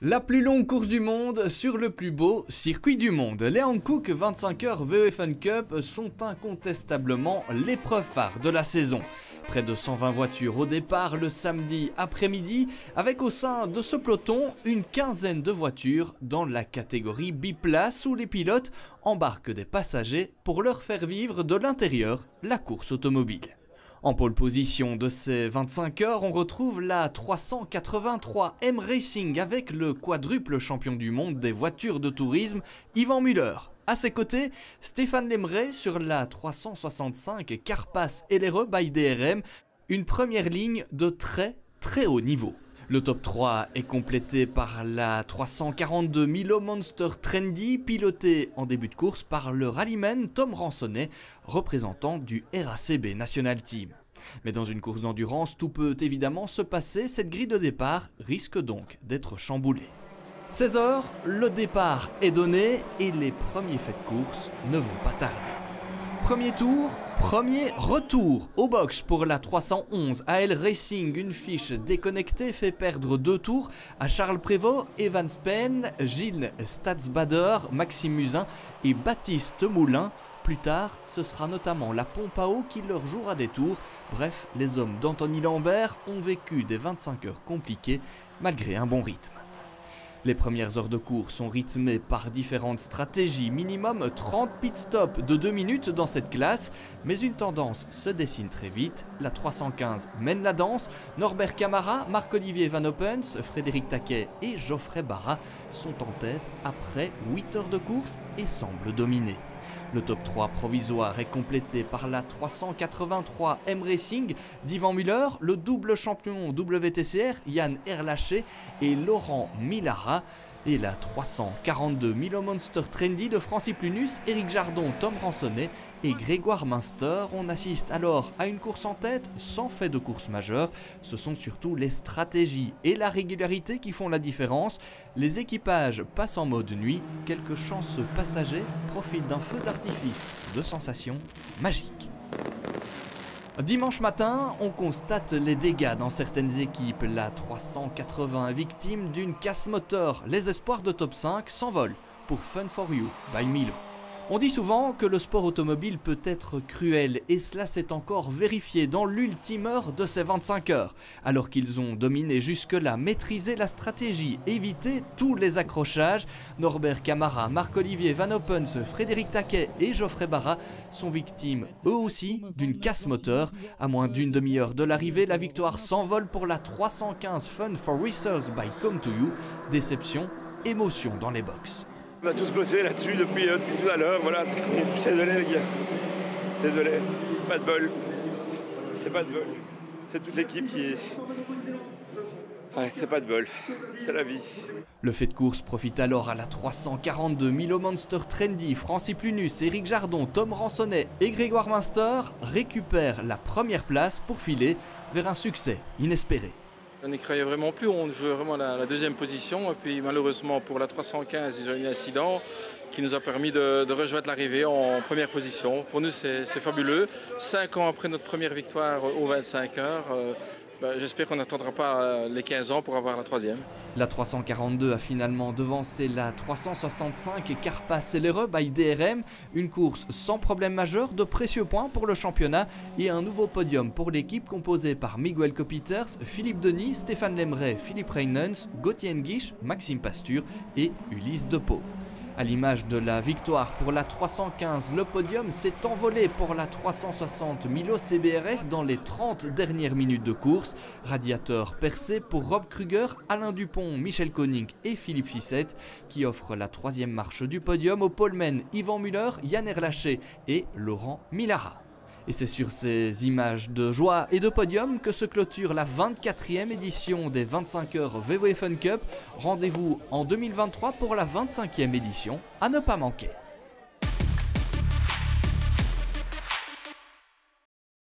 La plus longue course du monde sur le plus beau circuit du monde. Les Hankook 25h VW Fun Cup sont incontestablement l'épreuve phare de la saison. Près de 120 voitures au départ le samedi après-midi, avec au sein de ce peloton une quinzaine de voitures dans la catégorie biplace où les pilotes embarquent des passagers pour leur faire vivre de l'intérieur la course automobile. En pole position de ces 25 heures, on retrouve la 383 M Racing avec le quadruple champion du monde des voitures de tourisme, Yvan Muller. À ses côtés, Stéphane Lemray sur la 365 Carpace LRE by DRM, une première ligne de très haut niveau. Le top 3 est complété par la 342 Milo Monster Trendy, pilotée en début de course par le rallyman Tom Ransonnet, représentant du RACB National Team. Mais dans une course d'endurance, tout peut évidemment se passer, cette grille de départ risque donc d'être chamboulée. 16h, le départ est donné et les premiers faits de course ne vont pas tarder. Premier tour, premier retour au box pour la 311 AL Racing. Une fiche déconnectée fait perdre 2 tours à Charles Prévost, Evan Spen, Gilles Stadsbader, Maxime Musin et Baptiste Moulin. Plus tard, ce sera notamment la pompe à eau qui leur jouera des tours. Bref, les hommes d'Anthony Lambert ont vécu des 25 heures compliquées malgré un bon rythme. Les premières heures de course sont rythmées par différentes stratégies, minimum 30 pit stops de 2 minutes dans cette classe, mais une tendance se dessine très vite. La 315 mène la danse, Norbert Camara, Marc-Olivier Van Oppens, Frédéric Taquet et Geoffrey Barra sont en tête après 8 heures de course et semblent dominer. Le top 3 provisoire est complété par la 383 M Racing d'Yvan Muller, le double champion WTCR Yann Erlaché et Laurent Millara, et la 342 Milo Monster Trendy de Francis Plunus, Éric Jardon, Tom Ransonnet et Grégoire Münster. On assiste alors à une course en tête sans fait de course majeure. Ce sont surtout les stratégies et la régularité qui font la différence. Les équipages passent en mode nuit. Quelques chanceux passagers profitent d'un feu d'artifice de sensations magiques. Dimanche matin, on constate les dégâts dans certaines équipes. La 380 victime d'une casse moteur. Les espoirs de top 5 s'envolent pour Fun for You by Milo. On dit souvent que le sport automobile peut être cruel et cela s'est encore vérifié dans l'ultime heure de ces 25 heures. Alors qu'ils ont dominé jusque-là, maîtrisé la stratégie, évité tous les accrochages, Norbert Camara, Marc-Olivier Van Oppens, Frédéric Taquet et Geoffrey Barra sont victimes eux aussi d'une casse moteur. À moins d'une demi-heure de l'arrivée, la victoire s'envole pour la 315 Fun for Racers by Come to You. Déception, émotion dans les box. On a tous bossé là-dessus depuis tout à l'heure, voilà, c'est con. Je suis désolé les gars. Désolé, pas de bol. C'est pas de bol. C'est toute l'équipe qui... Ouais, c'est pas de bol. C'est la vie. Le fait de course profite alors à la 342 Milo Monster Trendy. Francis Plunus, Éric Jardon, Tom Ransonnet et Grégoire Münster récupèrent la première place pour filer vers un succès inespéré. On n'y croyait vraiment plus, on jouait vraiment la deuxième position et puis malheureusement pour la 315 ils ont eu un incident qui nous a permis de rejoindre l'arrivée en première position. Pour nous c'est fabuleux, 5 ans après notre première victoire aux 25 heures, j'espère qu'on n'attendra pas les 15 ans pour avoir la troisième. La 342 a finalement devancé la 365 Carpace LRE by DRM, une course sans problème majeur, de précieux points pour le championnat et un nouveau podium pour l'équipe composée par Miguel Copiters, Philippe Denis, Stéphane Lemray, Philippe Reynens, Gauthier Nguish, Maxime Pasture et Ulysse Depeau. À l'image de la victoire pour la 315, le podium s'est envolé pour la 360 Milo CBRS dans les 30 dernières minutes de course. Radiateur percé pour Rob Kruger, Alain Dupont, Michel Koning et Philippe Fissette qui offrent la troisième marche du podium aux polemen Yvan Muller, Yann Erlaché et Laurent Millara. Et c'est sur ces images de joie et de podium que se clôture la 24e édition des 25 heures VW Fun Cup. Rendez-vous en 2023 pour la 25e édition à ne pas manquer.